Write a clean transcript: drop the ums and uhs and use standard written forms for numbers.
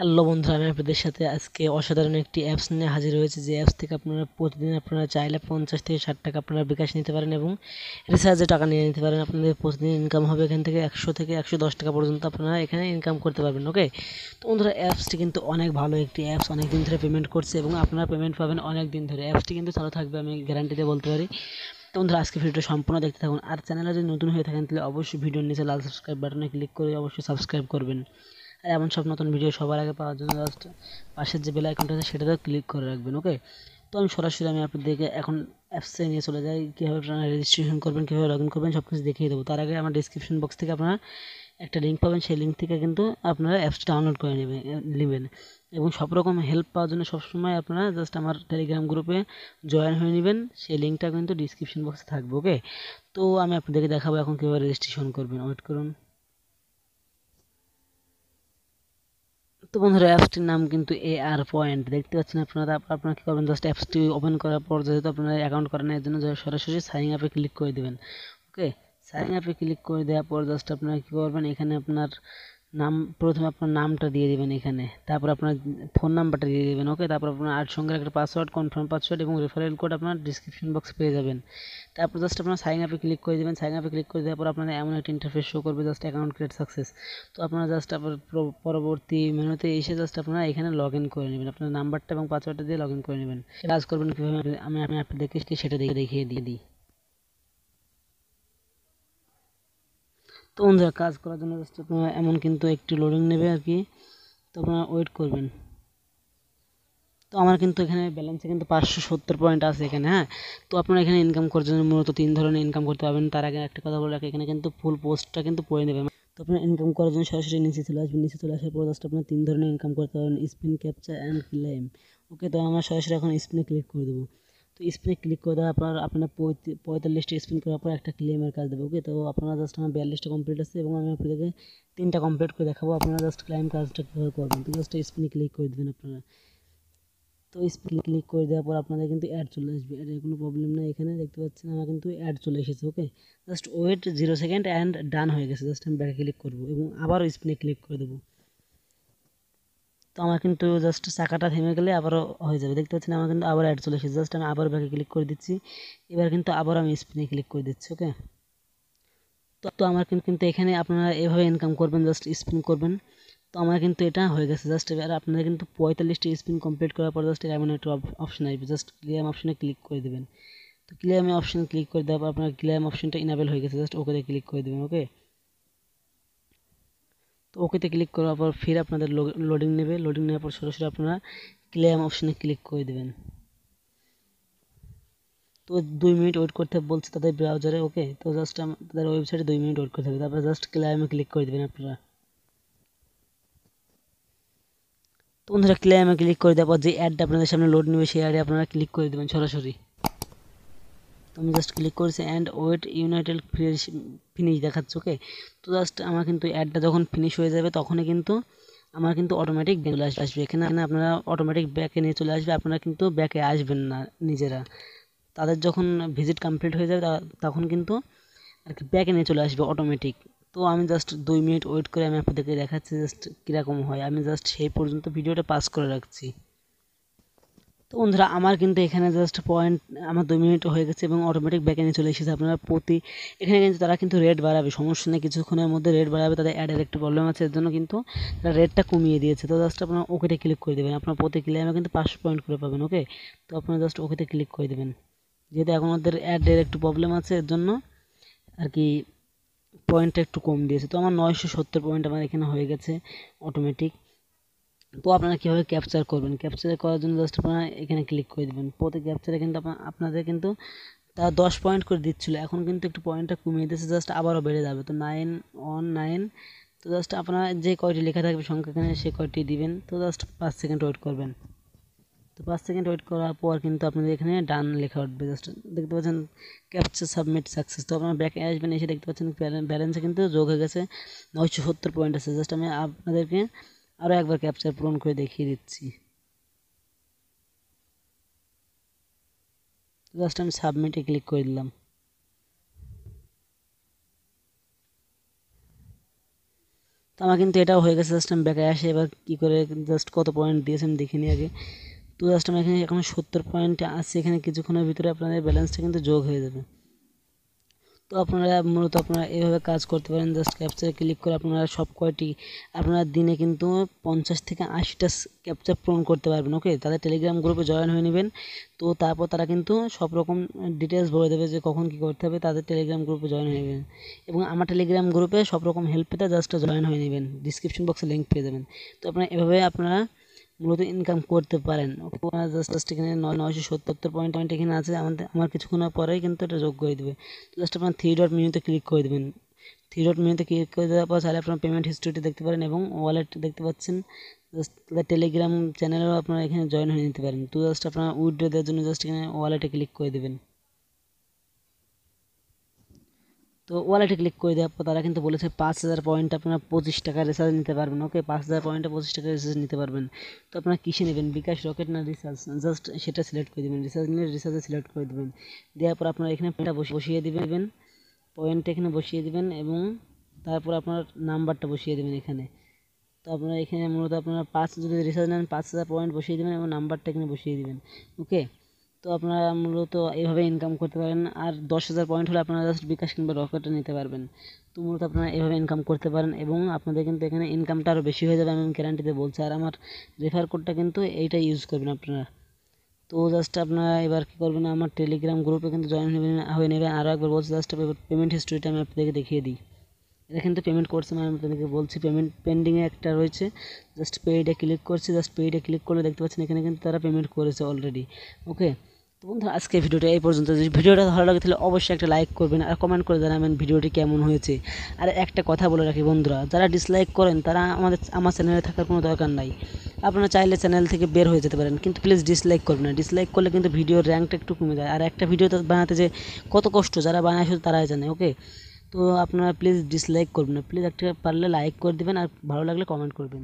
Hello বন্ধুরা, আমি আপনাদের সাথে আজকে অসাধারণ একটি অ্যাপস নিয়ে হাজির হয়েছে। যে অ্যাপস থেকে আপনারা প্রতিদিন আপনারা চাইলে 50 থেকে 60 টাকা আপনারা বিকাশ নিতে পারেন এবং রিচার্জে টাকা নিয়ে নিতে পারেন। আপনাদের প্রতিদিন ইনকাম হবে এখান থেকে 100 থেকে 110 টাকা পর্যন্ত আপনারা এখানে ইনকাম করতে পারবেন। ওকে, তো বন্ধুরা অ্যাপসটি কিন্তু অনেক ভালো একটি অ্যাপস, অনেক দিন ধরে পেমেন্ট করছে এবং আপনারা পেমেন্ট পাবেন অনেক দিন ধরে। অ্যাপসটি কিন্তু চালু থাকবে, আমি গ্যারান্টি দিয়ে বলতে পারি। তো বন্ধুরা আজকে ভিডিওটা সম্পূর্ণ দেখতে থাকুন। আর চ্যানেলে যদি নতুন হয়ে থাকেন তাহলে অবশ্যই ভিডিওর নিচে লাল সাবস্ক্রাইব বাটনে ক্লিক করে অবশ্যই সাবস্ক্রাইব করবেন। আর এমন সব নতুন ভিডিও সবার আগে পাওয়ার জন্য জাস্ট পাশের যে বেল আইকনটা আছে সেটাতেও ক্লিক করে রাখবেন। ওকে, তো আমি আপনাদেরকে এখন অ্যাপসে নিয়ে চলে যাই। কীভাবে আপনারা রেজিস্ট্রেশন করবেন, কীভাবে লগ ইন করবেন সব কিছু দেখিয়ে দেবো। তার আগে আমার ডিসক্রিপশন বক্স থেকে আপনারা একটা লিঙ্ক পাবেন, সেই লিঙ্ক থেকে কিন্তু আপনারা অ্যাপসটা ডাউনলোড করে নেবেন এবং সব রকম হেল্প পাওয়ার জন্য সবসময় আপনারা জাস্ট আমার টেলিগ্রাম গ্রুপে জয়েন হয়ে নেবেন। সেই লিঙ্কটা কিন্তু ডিসক্রিপশন বক্সে থাকবে। ওকে, তো আমি আপনাদেরকে দেখাবো এখন কীভাবে রেজিস্ট্রেশন করবেন। ওয়েট করুন। তো বন্ধুরা অ্যাপসটির নাম কিন্তু AR পয়েন্ট, দেখতে পাচ্ছেন আপনারা। তারপর আপনারা কী করবেন, জাস্ট অ্যাপসটি ওপেন করার পর যেহেতু আপনারা অ্যাকাউন্ট করেন এর জন্য সরাসরি সাইন আপে ক্লিক করে দেবেন। ওকে, সাইন আপে ক্লিক করে দেওয়ার পর জাস্ট আপনারা কী করবেন, এখানে আপনার নাম, প্রথমে আপনার নামটা দিয়ে দিবেন এখানে, তারপর আপনার ফোন নাম্বারটা দিয়ে দিবেন। ওকে, তারপর আপনার 8 সংখ্যার একটা পাসওয়ার্ড, কনফার্ম পাসওয়ার্ড এবং রেফারেল কোড আপনার ডিসক্রিপশন বক্সে পেয়ে যাবেন। তারপর জাস্ট আপনার সাইন আপে ক্লিক করে দেবেন। সাইন আপে ক্লিক করে দেওয়ার পর আপনাদের এমন একটা ইন্টারফেস শো করবে, জাস্ট অ্যাকাউন্ট ক্রিয়েট সাকসেস। তো আপনারা জাস্ট আবার পরবর্তী মেনুতে এসে জাস্ট আপনারা এখানে লগ ইন করে নেবেন, আপনার নাম্বারটা এবং পাসওয়ার্ডটা দিয়ে লগ ইন করে নেবেন। কাজ করবেন কীভাবে আমি আপনাদেরকে সেটা দেখিয়ে দিই। তো বন্ধুরা কাজ করার জন্য জাস্ট আপনারা এমন কিন্তু একটু লোডিং নেবে আর কি, তো আপনারা ওয়েট করবেন। তো আমার কিন্তু এখানে ব্যালেন্সে কিন্তু 570 পয়েন্ট আছে এখানে। হ্যাঁ, তো আপনারা এখানে ইনকাম করার জন্য মূলত 3 ধরনের ইনকাম করতে পারবেন। তার আগে একটা কথা বলে রাখি, এখানে কিন্তু ফুল পোস্টটা কিন্তু পড়ে নেবেন। তো আপনারা ইনকাম করার জন্য সরাসরি নিচে চলে আসবেন। নিচে চলে আসার পর জাস্ট আপনার 3 ধরনের ইনকাম করতে পারবেন: স্পিন, ক্যাপচা অ্যান্ড ক্লেম। ওকে, তো আমরা সরাসরি এখন স্পিনে ক্লিক করে দেবো। তো স্পিনে ক্লিক করে দেওয়ার পর আপনার 45টা স্পিন করার পর একটা ক্লেমের কাজ দেবো। ওকে, তো আপনারা জাস্ট আমার 42টা কমপ্লিট আছে এবং আমি আপনাদেরকে 3টা কমপ্লিট করে দেখাবো। আপনারা জাস্ট ক্লেম কাজটা কীভাবে করবেন। তো জাস্ট স্পিনে ক্লিক করে দেবেন আপনারা। তো স্পিনে ক্লিক করে দেওয়ার পর আপনাদের কিন্তু অ্যাড চলে আসবে। এর কোনো প্রবলেম নেই, এখানে দেখতে পাচ্ছেন আমার কিন্তু অ্যাড চলে এসেছে। ওকে, জাস্ট ওয়েট 0 সেকেন্ড অ্যান্ড ডান হয়ে গেছে। জাস্ট আমি ব্যাকে ক্লিক করবো এবং আবারও স্পিনে ক্লিক করে দেবো। তো আমার কিন্তু জাস্ট চাকাটা থেমে গেলে আবারও হয়ে যাবে। দেখতে পাচ্ছেন আমার কিন্তু আবার অ্যাড চলে এসেছে। জাস্ট আমি আবার ব্যাকে ক্লিক করে দিচ্ছি। এবার কিন্তু আবার আমি স্পিনে ক্লিক করে দিচ্ছি। ওকে, তো আমার কিন্তু এখানে আপনারা এভাবে ইনকাম করবেন, জাস্ট স্পিন করবেন। তো আমার কিন্তু এটা হয়ে গেছে। জাস্ট এবার আপনাদের কিন্তু 45টি স্পিন কমপ্লিট করার পর জাস্ট এমন একটা অপশন আসবে, জাস্ট ক্লিয়ার অপশনে ক্লিক করে দেবেন। তো ক্লিয়ার অপশন ক্লিক করে দেওয়ার পর আপনার ক্লিয়ার অপশনটা ইনেবল হয়ে গেছে। জাস্ট ওকেতে ক্লিক করে দেবেন। ওকে, তো ওকেতে ক্লিক করার পর ফির আপনাদের লোডিং নেবে। লোডিং নেওয়ার পর সরাসরি আপনারা ক্লিয়ার অপশনে ক্লিক করে দেবেন। তো 2 মিনিট ওয়েট করতে বলছে তাদের ব্রাউজারে। ওকে, তো জাস্ট তাদের ওয়েবসাইটে 2 মিনিট ওয়েট করতে হবে, তারপর জাস্ট ক্লিয়ারে ক্লিক করে দেবেন আপনারা। তো বন্ধুরা ক্লিয়ারে ক্লিক করে দেওয়ার পর যে অ্যাডটা আপনাদের সামনে লোড নেবে সেই অ্যাডে আপনারা ক্লিক করে দেবেন সরাসরি। তো আমি জাস্ট ক্লিক করেছি অ্যান্ড ওয়েট ইউনাইটেড ফিনিশ দেখাচ্ছে। ওকে, তো জাস্ট আমার কিন্তু অ্যাডটা যখন ফিনিশ হয়ে যাবে তখনই কিন্তু আমার কিন্তু অটোমেটিক চলে আসবে। এখানে আপনারা অটোমেটিক ব্যাকে নিয়ে চলে আসবে। আপনারা কিন্তু ব্যাকে আসবেন না নিজেরা, তাদের যখন ভিজিট কমপ্লিট হয়ে যাবে তখন কিন্তু আর কি ব্যাকে নিয়ে চলে আসবে অটোমেটিক। তো আমি জাস্ট 2 মিনিট ওয়েট করে আমি আপনাদেরকে দেখাচ্ছি জাস্ট কীরকম হয়। আমি জাস্ট সেই পর্যন্ত ভিডিওটা পাস করে রাখছি। তো বন্ধুরা আমার কিন্তু এখানে জাস্ট পয়েন্ট আমার 2 মিনিট হয়ে গেছে এবং অটোমেটিক ব্যাকে নিয়ে চলে এসেছে। আপনারা এখানে কিন্তু তারা কিন্তু রেট বাড়াবে, সমস্যা নেই, কিছুক্ষণের মধ্যে রেট বাড়াবে। তাদের অ্যাডের একটু প্রবলেম আছে, এর জন্য কিন্তু তারা রেটটা কমিয়ে দিয়েছে। তো জাস্ট আপনারা ওকেতে ক্লিক করে দেবেন। আপনার প্রতি ক্লেমে কিন্তু 500 পয়েন্ট করে পাবেন। ওকে, তো আপনারা জাস্ট ওকেতে ক্লিক করে দেবেন। যেহেতু এখন ওদের অ্যাডের একটু প্রবলেম আছে এর জন্য আর কি পয়েন্টটা একটু কম দিয়েছে। তো আমার 970 পয়েন্ট আমার এখানে হয়ে গেছে অটোমেটিক। তো আপনারা কীভাবে ক্যাপচার করবেন, ক্যাপচার করার জন্য জাস্ট আপনারা এখানে ক্লিক করে দেবেন। প্রতি ক্যাপচারে কিন্তু আপনাদের কিন্তু তারা 10 পয়েন্ট করে দিচ্ছিলো, এখন কিন্তু একটু পয়েন্টটা কমিয়ে দিয়েছে, জাস্ট আবারও বেড়ে যাবে। তো 919, তো জাস্ট আপনারা যে কয়টি লেখা থাকবে সংখ্যা এখানে সে কয়টি দিবেন। তো জাস্ট 5 সেকেন্ড ওয়েট করবেন। তো 5 সেকেন্ড ওয়েট করার পর কিন্তু আপনাদের এখানে ডান লেখা উঠবে। জাস্ট দেখতে পাচ্ছেন ক্যাপচার সাবমিট সাকসেস। তো আপনারা ব্যাকে আসবেন, এসে দেখতে পাচ্ছেন ব্যালেন্সে কিন্তু যোগ হয়ে গেছে 970 পয়েন্ট আছে। জাস্ট আমি আপনাদেরকে আরও একবার ক্যাপচার পূরণ করে দেখিয়ে দিচ্ছি। জাস্ট আমি সাবমিটে ক্লিক করে দিলাম। তো তো আমার কিন্তু এটাও হয়ে গেছে। জাস্ট আমি ব্যাকে আসে এবার কী করে জাস্ট কত পয়েন্ট দিয়েছে আমি দেখে নিই আগে। তো জাস্ট আমার এখানে এখন 70 পয়েন্ট আছে। এখানে কিছুক্ষণের ভিতরে আপনাদের ব্যালেন্সটা কিন্তু যোগ হয়ে যাবে। তো আপনারা মূলত আপনারা এইভাবে কাজ করতে পারেন। জাস্ট ক্যাপচারে ক্লিক করে আপনারা সব কয়টি আপনারা দিনে কিন্তু 50 থেকে 80টা ক্যাপচার পূরণ করতে পারবেন। ওকে, তাদের টেলিগ্রাম গ্রুপে জয়েন হয়ে নেবেন। তো তারপর তারা কিন্তু সব রকম ডিটেলস বলে দেবে যে কখন কী করতে হবে। তাদের টেলিগ্রাম গ্রুপে জয়েন হয়ে নেবেন এবং আমার টেলিগ্রাম গ্রুপে সব রকম হেল্প পেতে জাস্ট জয়েন হয়ে নেবেন। ডিসক্রিপশন বক্সে লিঙ্ক পেয়ে যাবেন। তো আপনারা এভাবে আপনারা মূলত ইনকাম করতে পারেন। ওকে, জাস্ট এখানে 970 পয়েন্ট এখানে আছে। আমার কিছুক্ষণ পরেই কিন্তু এটা যোগ করে দেবে। তো জাস্ট আপনার 3 ডট মেনুতে ক্লিক করে দেবেন। 3 ডট মেনুতে ক্লিক করে দেওয়ার পর চাইলে আপনার পেমেন্ট হিস্ট্রিটি দেখতে পারেন এবং ওয়ালেট দেখতে পাচ্ছেন। জাস্ট টেলিগ্রাম চ্যানেলেও আপনারা এখানে জয়েন হয়ে নিতে পারেন। তো জাস্ট আপনারা উইথড্র দেওয়ার জন্য জাস্ট এখানে ওয়ালেটে ক্লিক করে দেবেন। তো ওয়ালেটে ক্লিক করে দেওয়ার পর তারা কিন্তু বলেছে 5000 পয়েন্ট আপনারা 25 টাকা রিচার্জ নিতে পারবেন। ওকে, 5000 পয়েন্টে 25 টাকা রিচার্জ নিতে পারবেন। তো আপনারা কিসে নেবেন, বিকাশ, রকেট না রিচার্জ, জাস্ট সেটা সিলেক্ট করে দেবেন। রিচার্জ নিলে রিচার্জে সিলেক্ট করে দেবেন। দেওয়ার পর আপনারা এখানে বসিয়ে দেবেন, পয়েন্ট এখানে বসিয়ে দেবেন এবং তারপর আপনার নাম্বারটা বসিয়ে দেবেন এখানে। তো আপনারা এখানে মূলত আপনারা যদি রিচার্জ নেন 5000 পয়েন্ট বসিয়ে দেবেন এবং নাম্বারটা এখানে বসিয়ে দেবেন। ওকে, তো আপনারা মূলত এইভাবে ইনকাম করতে পারেন। আর 10,000 পয়েন্ট হলে আপনারা জাস্ট বিকাশ কিংবা রকেটে নিতে পারবেন। তো মূলত আপনারা এইভাবে ইনকাম করতে পারেন এবং আপনাদের কিন্তু এখানে ইনকামটা আরও বেশি হয়ে যাবে, আমি গ্যারান্টিতে বলছি। আর আমার রেফার কোডটা কিন্তু এইটা ইউজ করবেন আপনারা। তো জাস্ট আপনারা এবার কী করবেন, আমার টেলিগ্রাম গ্রুপে কিন্তু জয়েন হয়ে নেবেন। আরও একবার বলছি, জাস্ট পেমেন্ট হিস্ট্রিটা আমি আপনাদেরকে দেখিয়ে দিই। এটা কিন্তু পেমেন্ট করছে, আমি আপনাদেরকে বলছি পেমেন্ট পেন্ডিংয়ে একটা রয়েছে। জাস্ট পেইডে ক্লিক করছি। জাস্ট পেইডে ক্লিক করলে দেখতে পাচ্ছেন এখানে কিন্তু তারা পেমেন্ট করেছে অলরেডি। ওকে, তো বন্ধুরা আজকে ভিডিওটা এই পর্যন্ত। যদি ভিডিওটা ভালো লাগে তাহলে অবশ্যই একটা লাইক করবেন আর কমেন্ট করে জানাবেন ভিডিওটি কেমন হয়েছে। আর একটা কথা বলে রাখি বন্ধুরা, যারা ডিসলাইক করেন তারা আমার চ্যানেলে থাকার কোনো দরকার নাই। আপনারা চাইলে চ্যানেল থেকে বের হয়ে যেতে পারেন, কিন্তু প্লিজ ডিসলাইক করবেন না। ডিসলাইক করলে কিন্তু ভিডিওর র্যাঙ্কটা একটু কমে যায়। আর একটা ভিডিও বানাতে যে কত কষ্ট যারা বানায় শুধু তারাই জানে। ওকে, তো আপনারা প্লিজ ডিসলাইক করবেন না, প্লিজ একটা পারলে লাইক করে দেবেন আর ভালো লাগলে কমেন্ট করবেন।